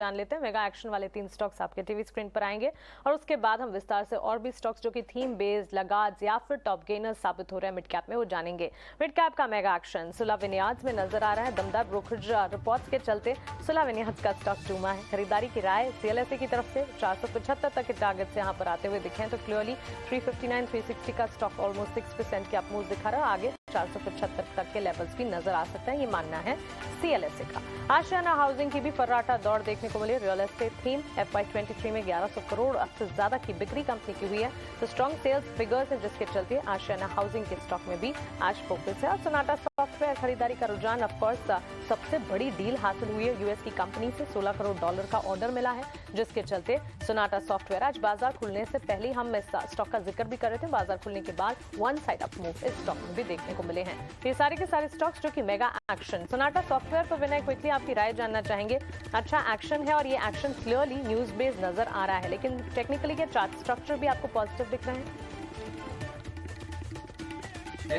जान लेते हैं। मेगा एक्शन वाले 3 स्टॉक्स आपके टीवी स्क्रीन पर आएंगे और उसके बाद हम विस्तार से और भी स्टॉक्स जो कि थीम बेस्ड, लगातार या फिर टॉप गेनर्स साबित हो रहे हैं मिड कैप में, वो जानेंगे। मिड कैप का मेगा एक्शन सुलह विनियार्ड्स में नजर आ रहा है। दमदार ब्रोकरेज रिपोर्ट्स के चलते सुलह विनियार्ड्स का स्टॉक डूमा है। खरीदारी की राय सीएलएसए की तरफ से 475 तक के टारगेट से यहाँ पर आते हुए दिखे तो क्लियरली 359 360 का स्टॉक ऑलमोस्ट 6% के अपमूव दिखा रहा है। आगे 475 तक के लेवल्स भी नजर आ सकते हैं, ये मानना है सीएलएसए का। आशियाना हाउसिंग की भी फर्राटा दौड़ देखने को मिली। रियल एस्टेट थीम FY23 में 1100 करोड़ से ज्यादा की बिक्री कंपनी की हुई है, तो स्ट्रॉन्ग सेल्स फिगर्स है जिसके चलते आशियाना हाउसिंग के स्टॉक में भी आज फोकस है। और सोनाटा सॉफ्टवेयर खरीदारी का रुझान, ऑफकोर्स सबसे बड़ी डील हासिल हुई है यूएस की कंपनी से। $16 करोड़ का ऑर्डर मिला है, जिसके चलते सोनाटा सॉफ्टवेयर आज बाजार खुलने से पहले हम इस स्टॉक का जिक्र भी कर रहे थे। बाजार खुलने के बाद वन साइड अप मूव इस स्टॉक में भी देखने को मिले हैं। ये सारे के सारे स्टॉक्स जो कि मेगा एक्शन। सोनाटा सॉफ्टवेयर पर विनय क्विकली आपकी राय जानना चाहेंगे। अच्छा एक्शन है और ये एक्शन क्लियरली न्यूज बेस्ड नजर आ रहा है, लेकिन टेक्निकली क्या चार्ट स्ट्रक्चर भी आपको पॉजिटिव दिख रहे हैं?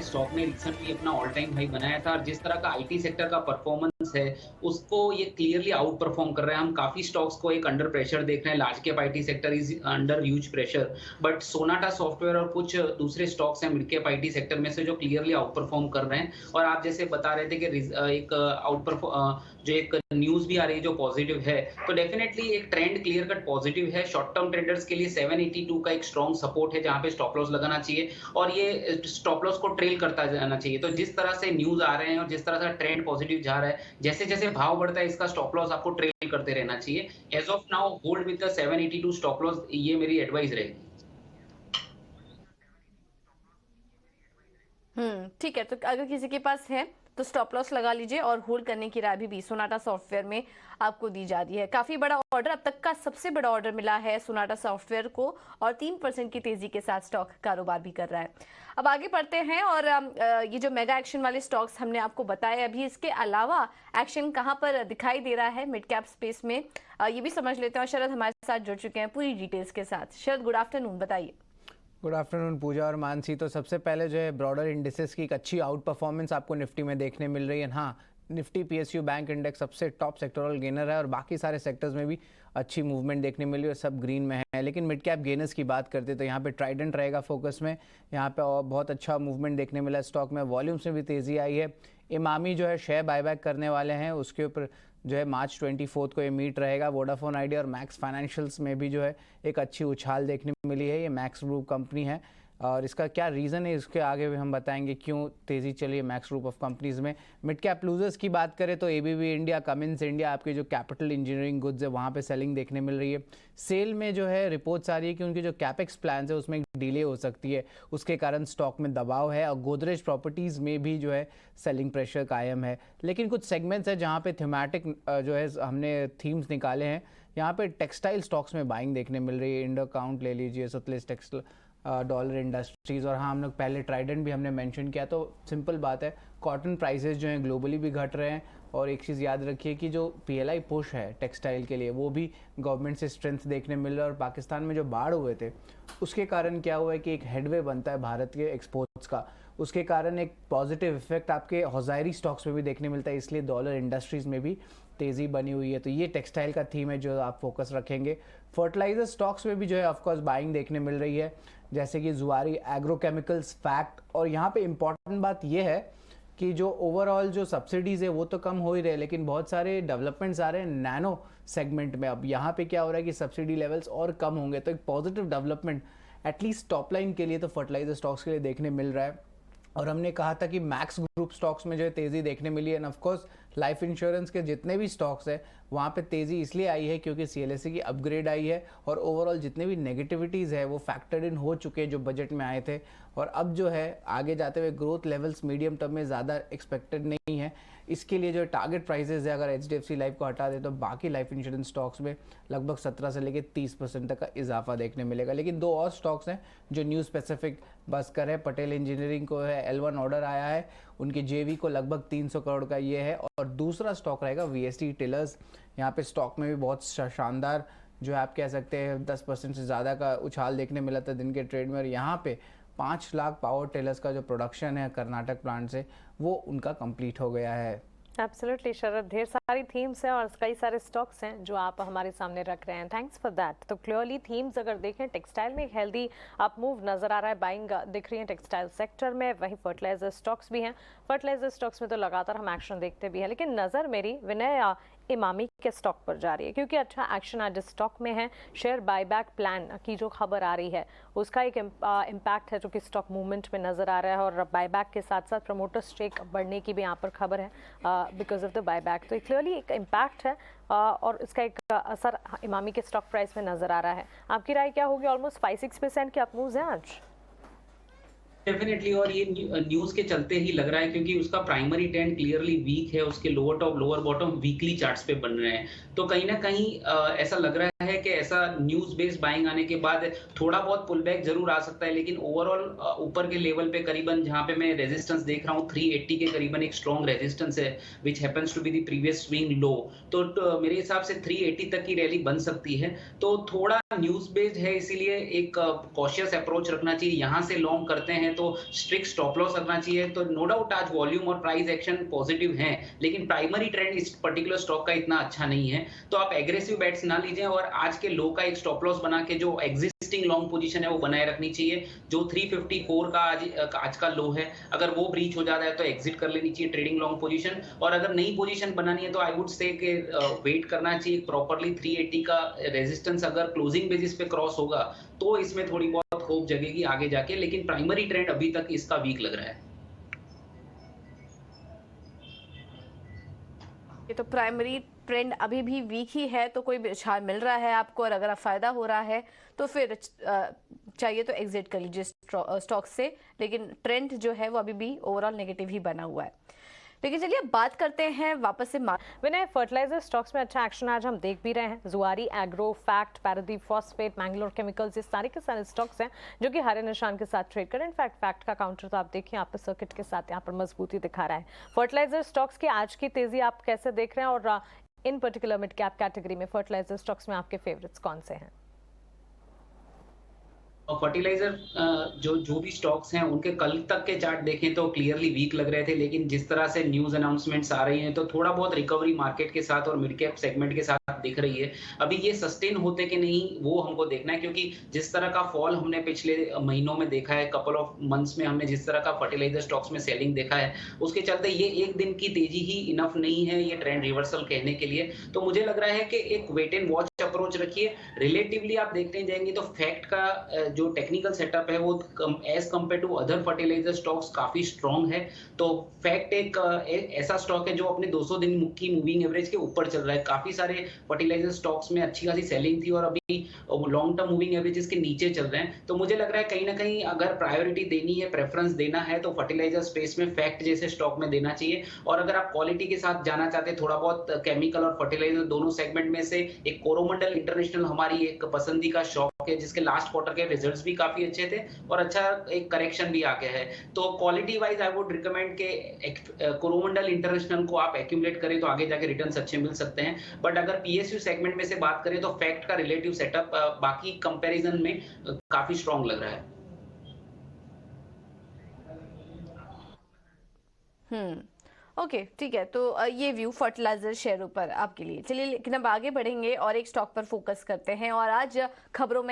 स्टॉक ने रिसेंटली अपना ऑल टाइम हाई बनाया था और जिस तरह का आईटी सेक्टर का परफॉर्मेंस है उसको ये क्लियरली आउट परफॉर्म कर रहा है। हम काफी स्टॉक्स को एक अंडर प्रेशर देख रहे हैं। Large cap IT sector is under huge pressure, but Sonata software और कुछ दूसरे स्टॉक्स हैं मिड कैप आईटी सेक्टर में से जो क्लियरली आउट परफॉर्म कर रहे हैं। और आप जैसे बता रहे थे कि एक आउट जो एक न्यूज भी आ रही है जो पॉजिटिव है, तो डेफिनेटली एक ट्रेंड क्लियर कट पॉजिटिव है। शॉर्ट टर्म ट्रेडर्स के लिए 782 का एक स्ट्रॉन्ग सपोर्ट है जहां पे स्टॉप लॉस लगाना चाहिए और ये स्टॉप लॉस को ट्रेल करता जाना चाहिए। तो जिस तरह से न्यूज आ रहे हैं और जिस तरह से ट्रेंड पॉजिटिव जा रहा है, जैसे जैसे भाव बढ़ता है इसका स्टॉप लॉस आपको ट्रेल करते रहना चाहिए। As of now hold with the 782 stop loss, ये मेरी एडवाइस रहेगी। ठीक है, तो अगर किसी के पास है तो स्टॉप लॉस लगा लीजिए और होल्ड करने की राय भी सोनाटा सॉफ्टवेयर में आपको दी जा रही है। काफी बड़ा ऑर्डर, अब तक का सबसे बड़ा ऑर्डर मिला है सोनाटा सॉफ्टवेयर को और 3% की तेजी के साथ स्टॉक कारोबार भी कर रहा है। अब आगे बढ़ते हैं और ये जो मेगा एक्शन वाले स्टॉक्स हमने आपको बताए, अभी इसके अलावा एक्शन कहाँ पर दिखाई दे रहा है मिड कैप स्पेस में, ये भी समझ लेते हैं। और शरद हमारे साथ जुड़ चुके हैं पूरी डिटेल्स के साथ। शरद, गुड आफ्टरनून, बताइए। गुड आफ्टरनून पूजा और मानसी। तो सबसे पहले जो है ब्रॉडर इंडिसेस की एक अच्छी आउट परफॉर्मेंस आपको निफ्टी में देखने मिल रही है। हाँ, निफ्टी PSU बैंक इंडेक्स सबसे टॉप सेक्टोरल गेनर है और बाकी सारे सेक्टर्स में भी अच्छी मूवमेंट देखने मिली और सब ग्रीन में है। लेकिन मिड कैप गेनर्स की बात करते तो यहाँ पे ट्राइडेंट रहेगा फोकस में। यहाँ पे और बहुत अच्छा मूवमेंट देखने मिला स्टॉक में, वॉल्यूम्स में भी तेज़ी आई है। इमामी जो है शेयर बायबैक करने वाले हैं, उसके ऊपर जो है मार्च 24 को ये मीट रहेगा। वोडाफोन आइडिया और मैक्स फाइनेंशियल्स में भी जो है एक अच्छी उछाल देखने मिली है। ये मैक्स ग्रुप कंपनी है और इसका क्या रीज़न है इसके आगे भी हम बताएंगे क्यों तेज़ी चली है मैक्स ग्रुप ऑफ कंपनीज़ में। मिड कैप लूजर्स की बात करें तो ABB इंडिया, कमिंस इंडिया, आपके जो कैपिटल इंजीनियरिंग गुड्स है वहाँ पे सेलिंग देखने मिल रही है। सेल में जो है रिपोर्ट्स आ रही है कि उनके जो कैपेक्स प्लान्स है उसमें डिले हो सकती है, उसके कारण स्टॉक में दबाव है। और गोदरेज प्रॉपर्टीज़ में भी जो है सेलिंग प्रेशर कायम है। लेकिन कुछ सेगमेंट्स है जहाँ पे थीमेटिक जो है हमने थीम्स निकाले हैं। यहाँ पे टेक्सटाइल स्टॉक्स में बाइंग देखने मिल रही है। इंडो काउंट ले लीजिए, सतलेज टेक्सटाइल, डॉलर इंडस्ट्रीज़, और हाँ हम लोग पहले ट्राइडेंट भी हमने मेंशन किया। तो सिंपल बात है, कॉटन प्राइसेस जो हैं ग्लोबली भी घट रहे हैं। और एक चीज़ याद रखिए कि जो PLI पुश है टेक्सटाइल के लिए वो भी गवर्नमेंट से स्ट्रेंथ देखने मिल रहा है। और पाकिस्तान में जो बाढ़ हुए थे उसके कारण क्या हुआ है कि एक हेडवे बनता है भारत के एक्सपोर्ट्स का, उसके कारण एक पॉजिटिव इफेक्ट आपके हौज़ायरी स्टॉक्स में भी देखने मिलता है। इसलिए डॉलर इंडस्ट्रीज़ में भी तेज़ी बनी हुई है। तो ये टेक्सटाइल का थीम है जो आप फोकस रखेंगे। फर्टिलाइजर स्टॉक्स में भी जो है ऑफकोर्स बाइंग देखने मिल रही है, जैसे कि जुआरी एग्रोकेमिकल्स, फैक्ट। और यहाँ पे इम्पॉर्टेंट बात यह है कि जो ओवरऑल जो सब्सिडीज़ है वो तो कम हो ही रहे, लेकिन बहुत सारे डेवलपमेंट्स आ रहे हैं नैनो सेगमेंट में। अब यहाँ पे क्या हो रहा है कि सब्सिडी लेवल्स और कम होंगे, तो एक positive development at least top line के लिए तो फर्टिलाइजर स्टॉक्स के लिए देखने मिल रहा है। और हमने कहा था कि मैक्स ग्रुप स्टॉक्स में जो है तेज़ी देखने मिली है। एंड ऑफकोर्स लाइफ इंश्योरेंस के जितने भी स्टॉक्स है वहाँ पे तेज़ी इसलिए आई है क्योंकि CLSA की अपग्रेड आई है और ओवरऑल जितने भी नेगेटिविटीज़ है वो फैक्टर्ड इन हो चुके हैं जो बजट में आए थे। और अब जो है आगे जाते हुए ग्रोथ लेवल्स मीडियम टर्म में ज़्यादा एक्सपेक्टेड नहीं है। इसके लिए जो टारगेट प्राइसेस है, अगर HDFC लाइफ को हटा दे तो बाकी लाइफ इंश्योरेंस स्टॉक्स में लगभग 17 से लेकर 30% तक का इजाफा देखने मिलेगा। लेकिन दो और स्टॉक्स हैं जो न्यू स्पेसिफिक बसकर है। पटेल इंजीनियरिंग को है L1 ऑर्डर आया है, उनके JV को लगभग 300 करोड़ का ये है। और दूसरा स्टॉक रहेगा VST टिलर्स। यहाँ पे स्टॉक में भी बहुत शानदार जो है आप कह सकते हैं 10% से ज़्यादा का उछाल देखने मिला था दिन के ट्रेड में। और यहाँ पे 5 लाख पावर टेलर्स का जो प्रोडक्शन है कर्नाटक प्लांट से वो उनका कंप्लीट हो गया है। एब्सोल्युटली शरद, ढेर सारी थीम्स हैं और कई सारे स्टॉक्स हैं जो आप हमारे सामने रख रहे हैं। Thanks for that. तो क्लियरली थीम्स अगर देखें, टेक्सटाइल में एक हेल्दी अप मूव नजर आ रहा है, बाइंग दिख रही है टेक्सटाइल सेक्टर में। वहीं फर्टिलाइजर स्टॉक्स भी हैं, फर्टिलाइजर स्टॉक्स में तो लगातार हम एक्शन देखते भी हैं, लेकिन नज़र मेरी विनय इमामी के स्टॉक पर जा रही है क्योंकि अच्छा एक्शन आज स्टॉक में है। शेयर बायबैक प्लान की जो खबर आ रही है उसका एक इम्पैक्ट है जो कि स्टॉक मूवमेंट में नजर आ रहा है, और बायबैक के साथ साथ प्रमोटर स्टेक बढ़ने की भी यहाँ पर खबर है बिकॉज ऑफ द बायबैक। तो क्लियरली एक इम्पैक्ट है और इसका एक असर इमामी के स्टॉक प्राइस में नजर आ रहा है। आपकी राय क्या होगी? ऑलमोस्ट 5-6% के अप मूव्स हैं आज। डेफिनेटली, और ये न्यूज के चलते ही लग रहा है क्योंकि उसका प्राइमरी ट्रेंड क्लियरली वीक है, उसके lower top lower bottom weekly charts पे बन रहे हैं। तो कहीं ना कहीं ऐसा लग रहा है कि ऐसा न्यूज बेस्ड बाइंग आने के बाद थोड़ा बहुत पुल बैक जरूर आ सकता है, लेकिन ओवरऑल ऊपर के लेवल पे करीबन जहां पे मैं रेजिस्टेंस देख रहा हूं 380 के करीबन एक स्ट्रॉन्ग रेजिस्टेंस है which happens to be the previous swing low. तो मेरे हिसाब से 380 तक की रैली बन सकती है। तो थोड़ा न्यूज बेस्ड है, इसीलिए एक कॉशियस अप्रोच रखना चाहिए। यहां से लॉन्ग करते हैं तो स्ट्रिक्ट स्टॉप लॉस रखना चाहिए। तो नो डाउट आज वॉल्यूम और प्राइस एक्शन पॉजिटिव हैं, लेकिन प्राइमरी ट्रेंड इस पर्टिकुलर स्टॉक का इतना अच्छा नहीं है। तो आप एग्रेसिव बेट्स ना लीजिए और आज के लो का एक स्टॉप लॉस बना के जो एग्जिस्टिंग लॉन्ग पोजीशन है वो बनाए रखनी चाहिए। जो 354 का आज का लो है, अगर वो ब्रीच हो जाता है तो एग्जिट कर लेनी चाहिए ट्रेडिंग लॉन्ग पोजीशन। और अगर नई पोजीशन बनानी है तो आई वुड से कि वेट करना चाहिए प्रॉपर्ली। 380 का रेजिस्टेंस अगर क्लोजिंग बेसिस पे क्रॉस होगा तो इसमें थोड़ी बहुत होप जगेगी आगे जाके, लेकिन प्राइमरी ट्रेंड अभी तक इसका वीक लग रहा है। ये तो प्राइमरी ट्रेंड अभी भी वीक ही है, तो कोई उछाल मिल रहा है आपको और अगर फायदा हो रहा है तो फिर चाहिए तो एग्जिट कर लीजिए स्टॉक से, लेकिन ट्रेंड जो है वो अभी भी ओवरऑल नेगेटिव ही बना हुआ है। लेकिन चलिए अब बात करते हैं वापस से विनय, फर्टिलाइजर स्टॉक्स में अच्छा एक्शन आज हम देख भी रहे हैं। जुआरी agro, fact, Paradip phosphate, Mangalore chemicals, ये सारे के सारे स्टॉक्स हैं जो कि हरे निशान के साथ ट्रेड करें। इनफैक्ट फैक्ट का काउंटर तो आप देखिए यहाँ पर सर्किट के साथ यहाँ पर मजबूती दिखा रहा है। फर्टिलाइजर स्टॉक्स की आज की तेजी आप कैसे देख रहे हैं, और इन पर्टिकुलर मिड कैप कैटेगरी में फर्टिलाइजर स्टॉक्स में आपके फेवरेट्स कौन से हैं? फर्टिलाइजर जो भी स्टॉक्स हैं उनके कल तक के चार्ट देखें तो क्लियरली वीक लग रहे थे, लेकिन जिस तरह से न्यूज अनाउंसमेंट्स आ रही हैं तो थोड़ा बहुत रिकवरी मार्केट के साथ और मिड कैप सेगमेंट के साथ दिख रही है। अभी ये सस्टेन होते कि नहीं वो हमको देखना है, क्योंकि जिस तरह का फॉल हमने पिछले महीनों में देखा है, कपल ऑफ मंथ्स में हमने जिस तरह का फर्टिलाइजर स्टॉक्स में सेलिंग देखा है, उसके चलते ये एक दिन की तेजी ही इनफ नहीं है ये ट्रेंड रिवर्सल कहने के लिए। तो मुझे लग रहा है कि एक वेट एंड वॉच अप्रोच रखिए। रिलेटिवली आप देखते जाएंगे तो फैक्ट का जो टेक्निकल सेटअप है वो as compared to other fertiliser stocks काफी स्ट्रॉन्ग है। तो फैक्ट एक ऐसा स्टॉक है जो अपने 200 दिन की मूविंग एवरेज के ऊपर चल रहा है। काफी सारे फर्टिलाइजर स्टॉक्स में अच्छी खासी सेलिंग थी और अभी लॉन्ग टर्म मूविंग एवरेजेस के नीचे चल रहे हैं। तो मुझे लग रहा है कहीं ना कहीं अगर प्रायोरिटी देनी है, प्रेफरेंस देना है तो फर्टिलाइजर स्पेस में फैक्ट जैसे स्टॉक में देना चाहिए। और अगर आप क्वालिटी के साथ जाना चाहते हैं, थोड़ा बहुत केमिकल और फर्टिलाइजर दोनों सेगमेंट में से एक कोरोमंडल इंटरनेशनल हमारी एक पसंदीदा स्टॉक है जिसके लास्ट क्वार्टर के रिजल्ट्स भी काफी अच्छे थे और अच्छा एक करेक्शन भी आ गया है। तो quality wise I would recommend के कोरोमंडल इंटरनेशनल को आप एक्यूमुलेट करें तो आगे जाके रिटर्न्स अच्छे मिल सकते हैं। बट अगर पीएसयू सेगमेंट में से बात करें तो फैक्ट का रिलेटिव सेटअप बाकी कंपैरिजन में काफी स्ट्रांग लग रहा है। ओके, ठीक है। तो ये व्यू फर्टिलाइजर शेयरों पर आपके लिए। चलिए लेकिन अब आगे बढ़ेंगे और एक स्टॉक पर फोकस करते हैं और आज खबरों में